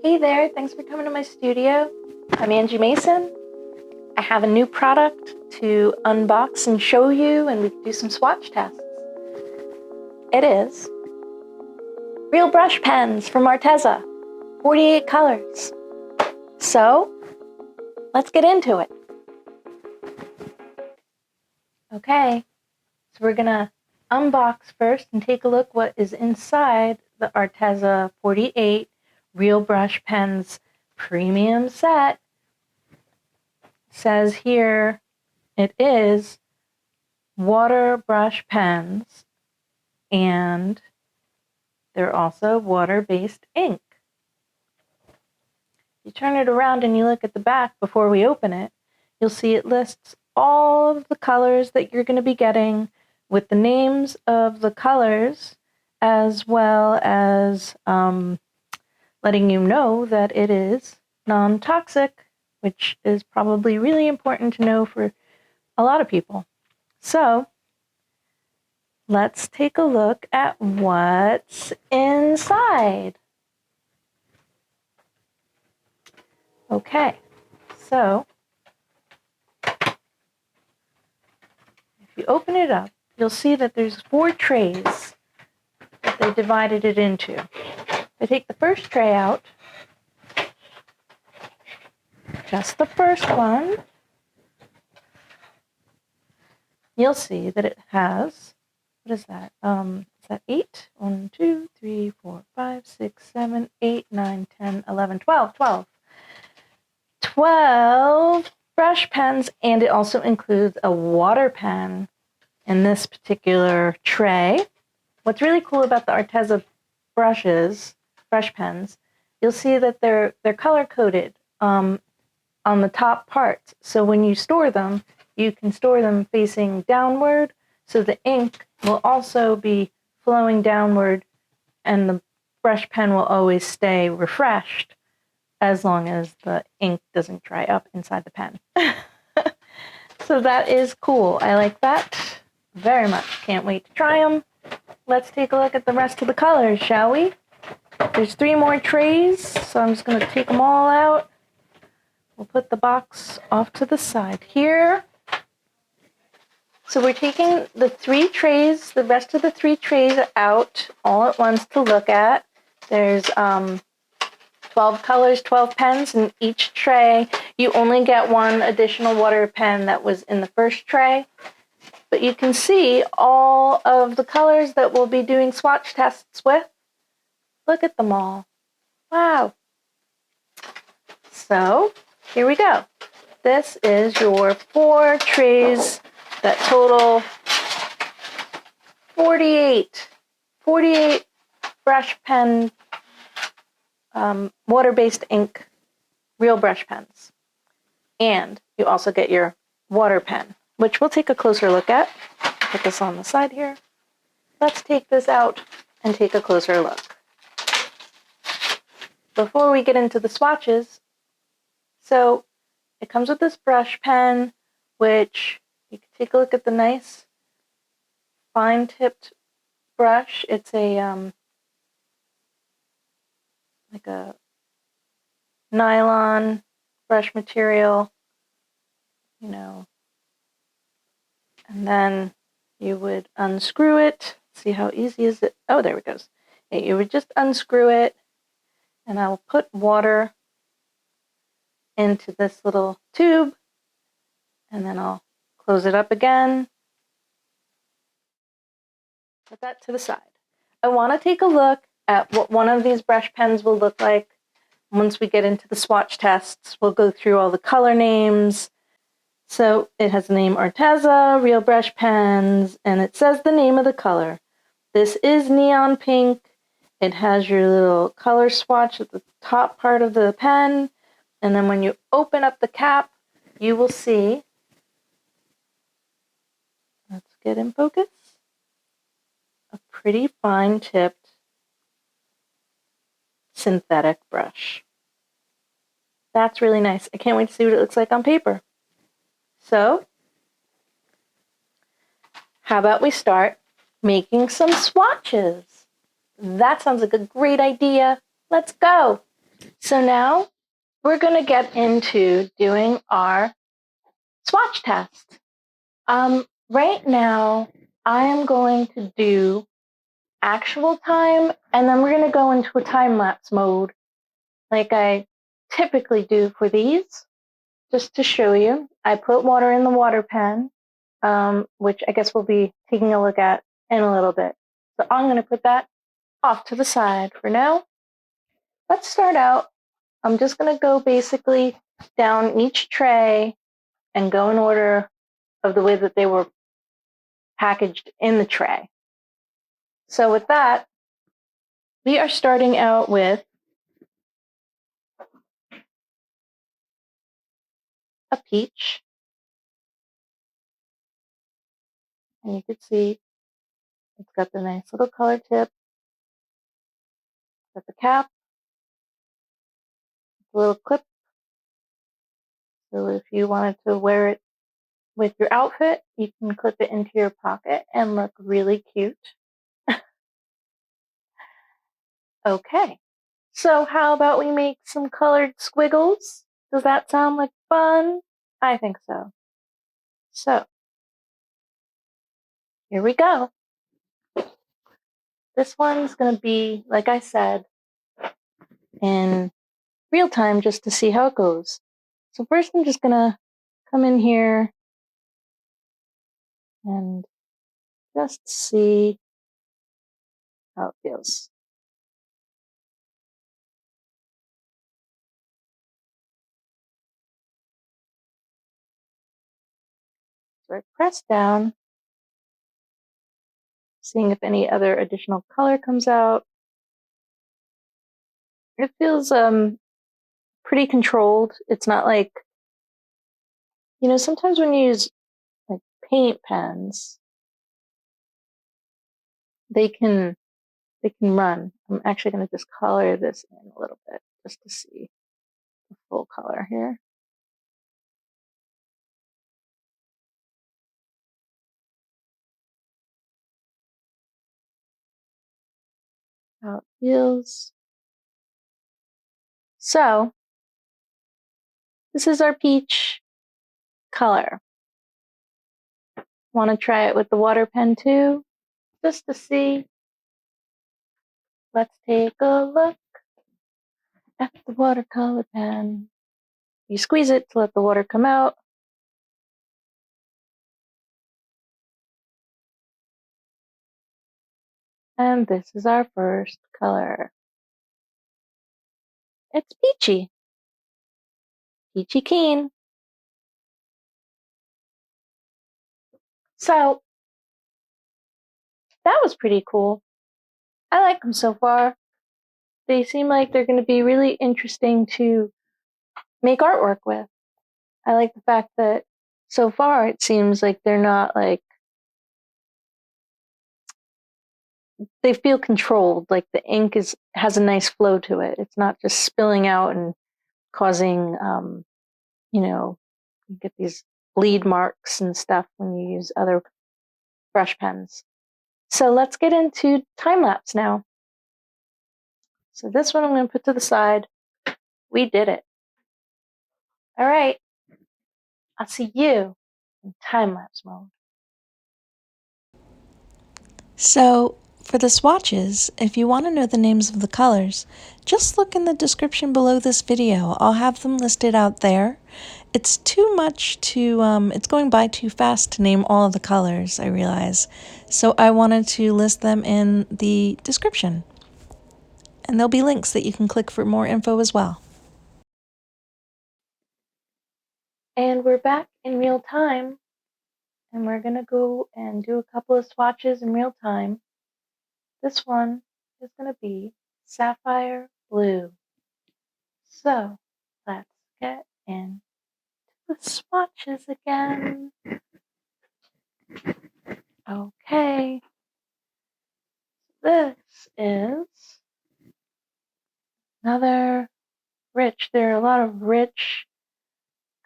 Hey there, thanks for coming to my studio. I'm Angie Mason. I have a new product to unbox and show you, and we can do some swatch tests. It is real brush pens from Arteza, 48 colors. So, let's get into it. Okay, so we're gonna unbox first and take a look what is inside the Arteza 48 Real Brush Pens premium set. Says here it is water brush pens, and they're also water-based ink. You turn it around and you look at the back before we open it, you'll see it lists all of the colors that you're going to be getting with the names of the colors, as well as letting you know that it is non-toxic, which is probably really important to know for a lot of people. So let's take a look at what's inside. Okay, so if you open it up, you'll see that there's 4 trays that they divided it into. I take the first tray out, just the first one. You'll see that it has, what is that? Is that 8? 1, 2, 3, 4, 5, 6, 7, 8, 9, 10, 11, 12. 12 brush pens, and it also includes a water pen in this particular tray. What's really cool about the Arteza brush pens, you'll see that they're color-coded on the top parts. So when you store them, you can store them facing downward, so the ink will also be flowing downward, and the brush pen will always stay refreshed as long as the ink doesn't dry up inside the pen. So that is cool. I like that very much. Can't wait to try them. Let's take a look at the rest of the colors, shall we? There's 3 more trays, so I'm just going to take them all out. We'll put the box off to the side here. So we're taking the 3 trays, the rest of the 3 trays out all at once to look at. There's 12 colors, 12 pens in each tray. You only get 1 additional water pen that was in the first tray. But you can see all of the colors that we'll be doing swatch tests with. Look at them all. Wow. So here we go. This is your 4 trays that total 48 brush pen, water-based ink, real brush pens. And you also get your water pen, which we'll take a closer look at. Put this on the side here. Let's take this out and take a closer look. Before we get into the swatches, so it comes with this brush pen, which you can take a look at the nice fine-tipped brush. It's a like a nylon brush material, you know, and then you would unscrew it. See how easy is it? Oh, there it goes. You would just unscrew it, and I will put water into this little tube, and then I'll close it up again. Put that to the side. I want to take a look at what one of these brush pens will look like once we get into the swatch tests. We'll go through all the color names. So it has the name Arteza, real brush pens, and it says the name of the color. This is neon pink. It has your little color swatch at the top part of the pen. And then when you open up the cap, you will see, let's get in focus, a pretty fine-tipped synthetic brush. That's really nice. I can't wait to see what it looks like on paper. So, how about we start making some swatches? That sounds like a great idea. Let's go. So now we're going to get into doing our swatch test. Right now, I am going to do actual time, and then we're going to go into a time-lapse mode like I typically do for these. Just to show you, I put water in the water pen, which I guess we'll be taking a look at in a little bit. So I'm going to put that off to the side for now. Let's start out. I'm just going to go basically down each tray and go in order of the way that they were packaged in the tray. So with that, we are starting out with a peach. And you can see it's got the nice little color tip, got the cap, the little clip. So if you wanted to wear it with your outfit, you can clip it into your pocket and look really cute. Okay, so how about we make some colored squiggles? Does that sound like fun? I think so. So, here we go. This one's going to be, like I said, in real time just to see how it goes. So first I'm just going to come in here and just see how it feels. So I press down, seeing if any other additional color comes out. It feels pretty controlled. It's not like, sometimes when you use like paint pens, they can run. I'm actually going to just color this in a little bit just to see the full color here. How it feels. So this is our peach color. Want to try it with the water pen too? Just to see. Let's take a look at the watercolor pen. You squeeze it to let the water come out. And this is our first color. It's peachy. Peachy keen. So that was pretty cool. I like them so far. They seem like they're going to be really interesting to make artwork with. I like the fact that so far it seems like they're not like, they feel controlled, like the ink has a nice flow to it. It's not just spilling out and causing, you get these bleed marks and stuff when you use other brush pens. So let's get into time lapse now. So this one I'm going to put to the side. We did it. All right. I'll see you in time lapse mode. So, for the swatches, if you want to know the names of the colors, just look in the description below this video. I'll have them listed out there. It's too much to, it's going by too fast to name all of the colors, I realize. So I wanted to list them in the description. And there'll be links that you can click for more info as well. And we're back in real time. And we're going to go and do a couple of swatches in real time. This one is going to be Sapphire Blue. So let's get into the swatches again. Okay. This is another rich. There are a lot of rich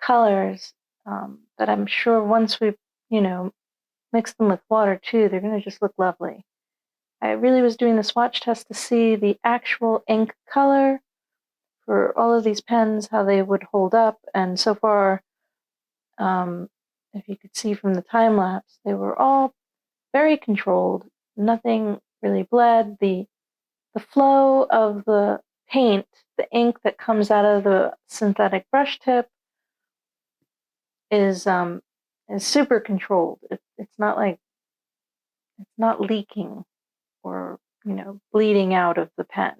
colors that I'm sure once we've, mix them with water too, they're going to just look lovely. I really was doing the swatch test to see the actual ink color for all of these pens, how they would hold up. And so far, if you could see from the time lapse, they were all very controlled. Nothing really bled. The flow of the paint, the ink that comes out of the synthetic brush tip is super controlled. It's not like, it's not leaking or, bleeding out of the pen.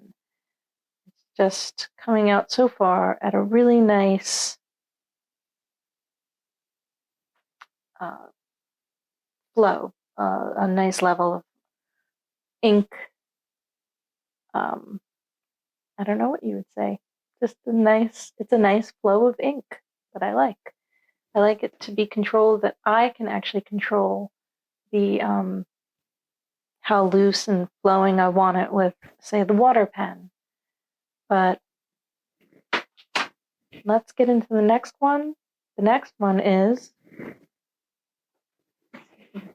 It's just coming out so far at a really nice flow, a nice level of ink. I don't know what you would say. Just it's a nice flow of ink that I like. I like it to be controlled, that I can actually control the how loose and flowing I want it with, say, the water pen. But let's get into the next one. The next one is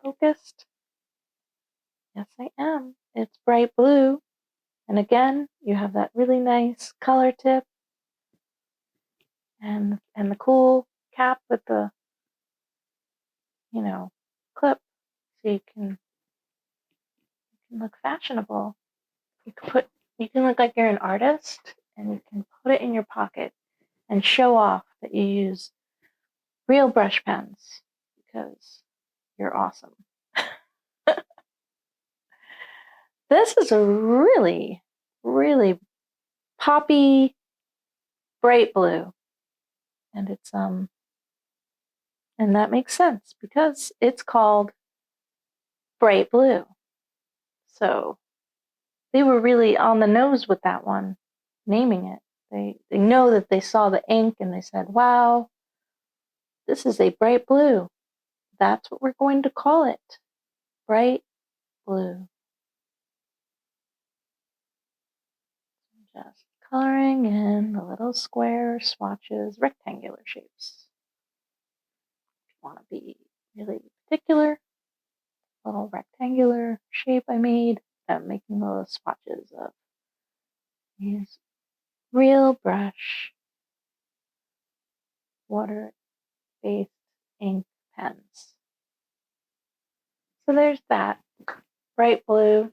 focused. Yes, I am. It's bright blue. And again, you have that really nice color tip and the cool cap with the, clip, so you can look fashionable. You can look like you're an artist, and you can put it in your pocket and show off that you use real brush pens because you're awesome. This is a really, really poppy, bright blue. And it's and that makes sense because it's called bright blue. So they were really on the nose with that one, naming it. They know that they saw the ink and they said, wow, this is a bright blue. That's what we're going to call it. Bright blue. Just coloring in the little square swatches, rectangular shapes. If you want to be really particular, little rectangular shape I made. I'm making little swatches of these real brush water-based ink pens. So there's that. Bright blue,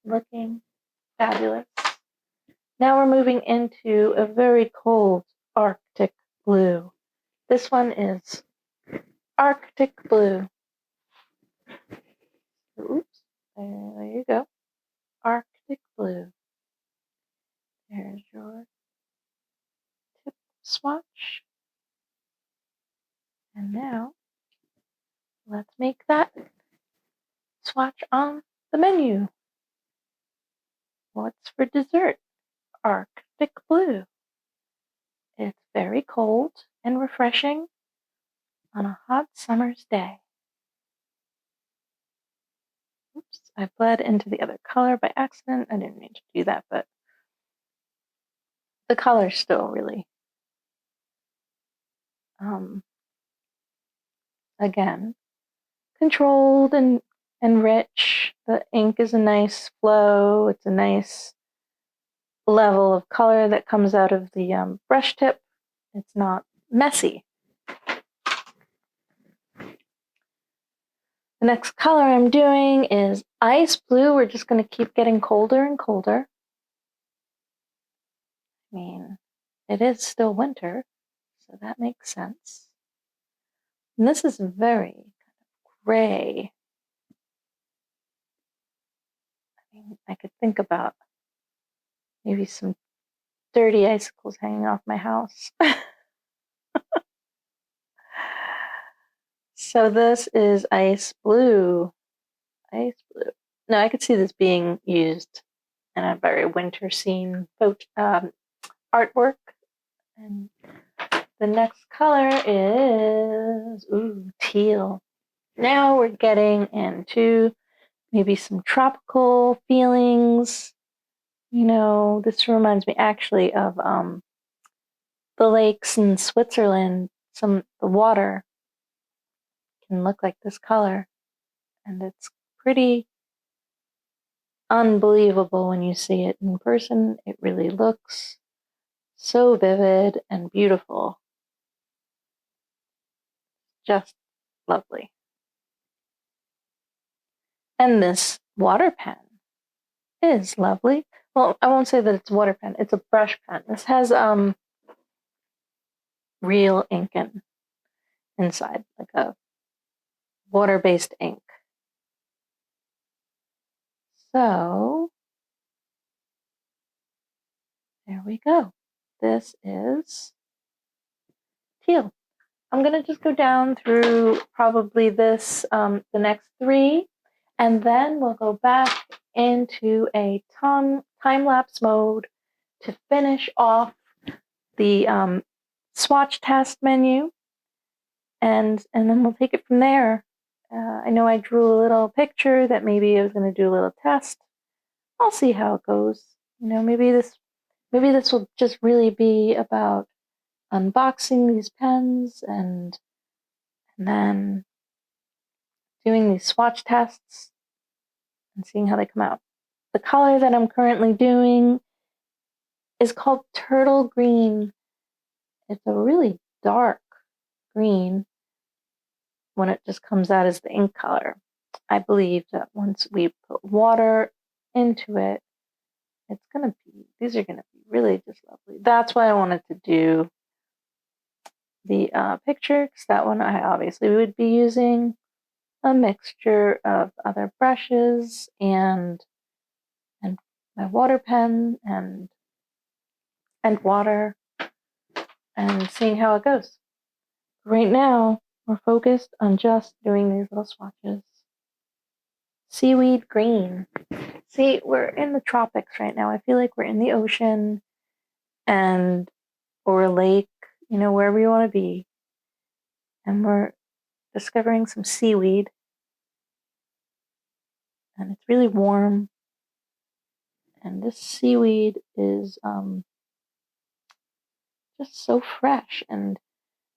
looking fabulous. Now we're moving into a very cold Arctic blue. This one is Arctic blue. Oops, there you go. Arctic blue. There's your tip swatch. And now, let's make that swatch on the menu. What's for dessert? Arctic blue. It's very cold and refreshing on a hot summer's day. Oops, I bled into the other color by accident. I didn't mean to do that, but the color's still really, again, controlled and rich. The ink is a nice flow. It's a nice level of color that comes out of the brush tip. It's not messy. The next color I'm doing is ice blue. We're just going to keep getting colder and colder. I mean, it is still winter, so that makes sense. And this is very kind of gray. I mean, I could think about maybe some dirty icicles hanging off my house. So this is ice blue. Ice blue. Now I could see this being used in a very winter scene artwork. And the next color is teal. Now we're getting into maybe some tropical feelings. This reminds me actually of the lakes in Switzerland. The water can look like this color, and it's pretty unbelievable when you see it in person. It really looks So vivid and beautiful. Just lovely. And this water pen is lovely. Well, I won't say that it's a water pen. It's a brush pen. This has real ink inside, like a water-based ink. So there we go. This is teal. I'm going to just go down through probably this, the next three, and then we'll go back into a time-lapse mode to finish off the swatch test menu, and then we'll take it from there. I know I drew a little picture that maybe I was going to do a little test. I'll see how it goes. You know, maybe this will just really be about unboxing these pens and then doing these swatch tests and seeing how they come out. The color that I'm currently doing is called Turtle Green. It's a really dark green when it just comes out as the ink color. I believe that once we put water into it, these are gonna be really just lovely. That's why I wanted to do the picture, because that one I obviously would be using a mixture of other brushes and my water pen and water, and seeing how it goes. Right now, we're focused on just doing these little swatches. Seaweed green. See, we're in the tropics right now. I feel like we're in the ocean or a lake, you know, wherever you want to be. And we're discovering some seaweed. And it's really warm. And this seaweed is just so fresh, and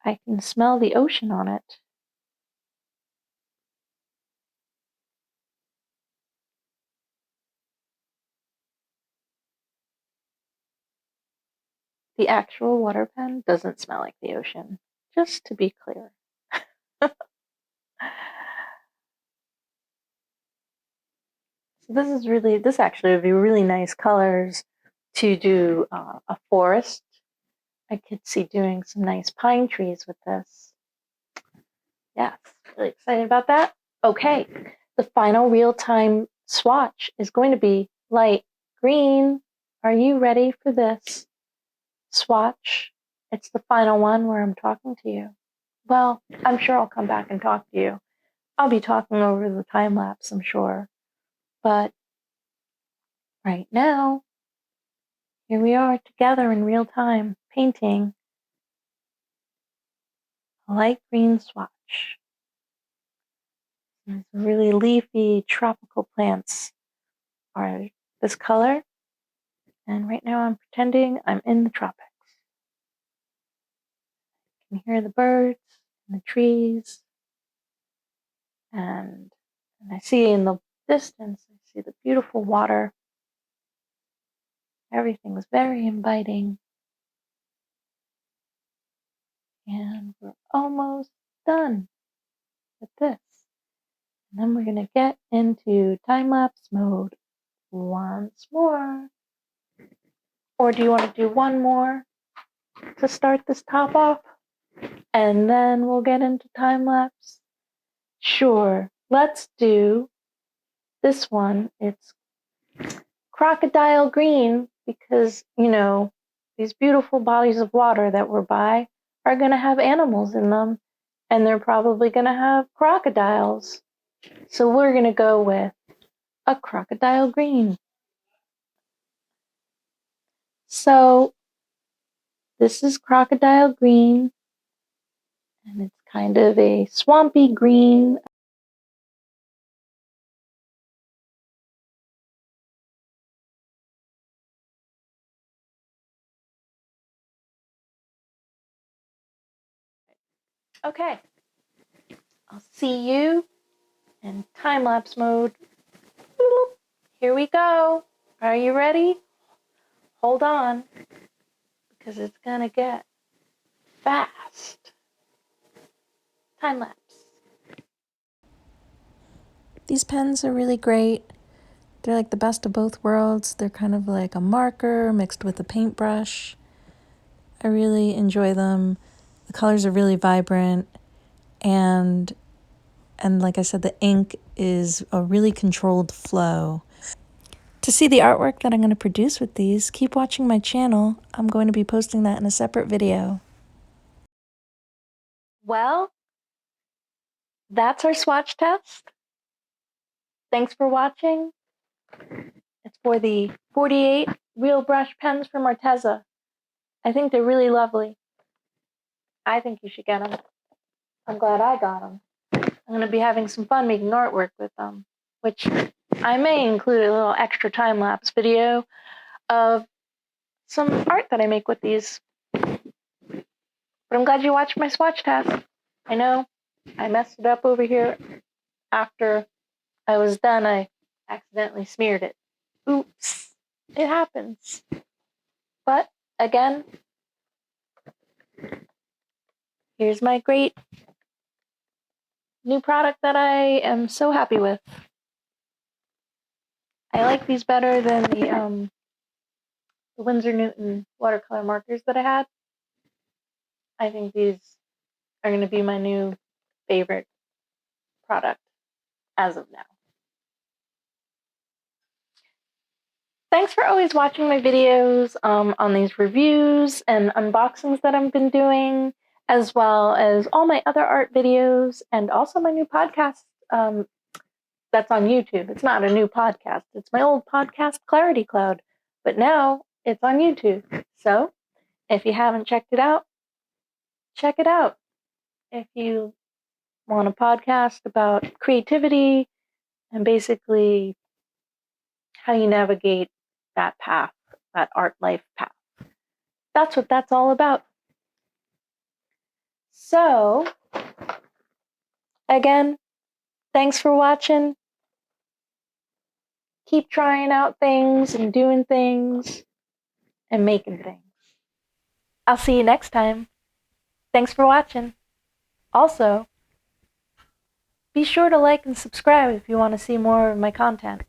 I can smell the ocean on it. The actual water pen doesn't smell like the ocean, just to be clear. So this actually would be really nice colors to do a forest. I could see doing some nice pine trees with this. Yes, really excited about that. Okay, the final real-time swatch is going to be light green. Are you ready for this swatch? It's the final one where I'm talking to you. Well, I'm sure I'll come back and talk to you. I'll be talking over the time lapse, I'm sure. But right now, here we are together in real time, painting a light green swatch. These really leafy tropical plants are this color. And right now I'm pretending I'm in the tropics. You can hear the birds and the trees. And I see in the distance, I see the beautiful water. Everything is very inviting. And we're almost done with this. And then we're going to get into time-lapse mode once more. Or do you want to do one more to start this top off? And then we'll get into time-lapse? Sure, let's do this one. It's Crocodile Green because, you know, these beautiful bodies of water that we're by are going to have animals in them, and they're probably going to have crocodiles. So we're going to go with a Crocodile Green. So this is Crocodile Green, and it's kind of a swampy green. Okay, I'll see you in time-lapse mode. Here we go. Are you ready? Hold on. because it's gonna get fast. Time lapse. These pens are really great. They're like the best of both worlds. They're kind of like a marker mixed with a paintbrush. I really enjoy them. The colors are really vibrant, and like I said, the ink is a really controlled flow. To see the artwork that I'm going to produce with these, keep watching my channel. I'm going to be posting that in a separate video. Well, that's our swatch test. Thanks for watching. It's for the 48 real brush pens from Arteza. I think they're really lovely. I think you should get them. I'm glad I got them. I'm going to be having some fun making artwork with them, which I may include a little extra time-lapse video of some art that I make with these. But I'm glad you watched my swatch test. I know I messed it up over here. After I was done, I accidentally smeared it. Oops. It happens. But again, here's my great new product that I am so happy with. I like these better than the Winsor Newton watercolor markers that I had. I think these are going to be my new favorite product as of now. Thanks for always watching my videos on these reviews and unboxings that I've been doing, as well as all my other art videos, and also my new podcast that's on YouTube. It's not a new podcast. It's my old podcast, Clarity Cloud, but now it's on YouTube. So if you haven't checked it out, check it out. If you want a podcast about creativity and basically how you navigate that path, that art life path. That's what that's all about. So, again, thanks for watching. Keep trying out things and doing things and making things. I'll see you next time. Thanks for watching. Also, be sure to like and subscribe if you want to see more of my content.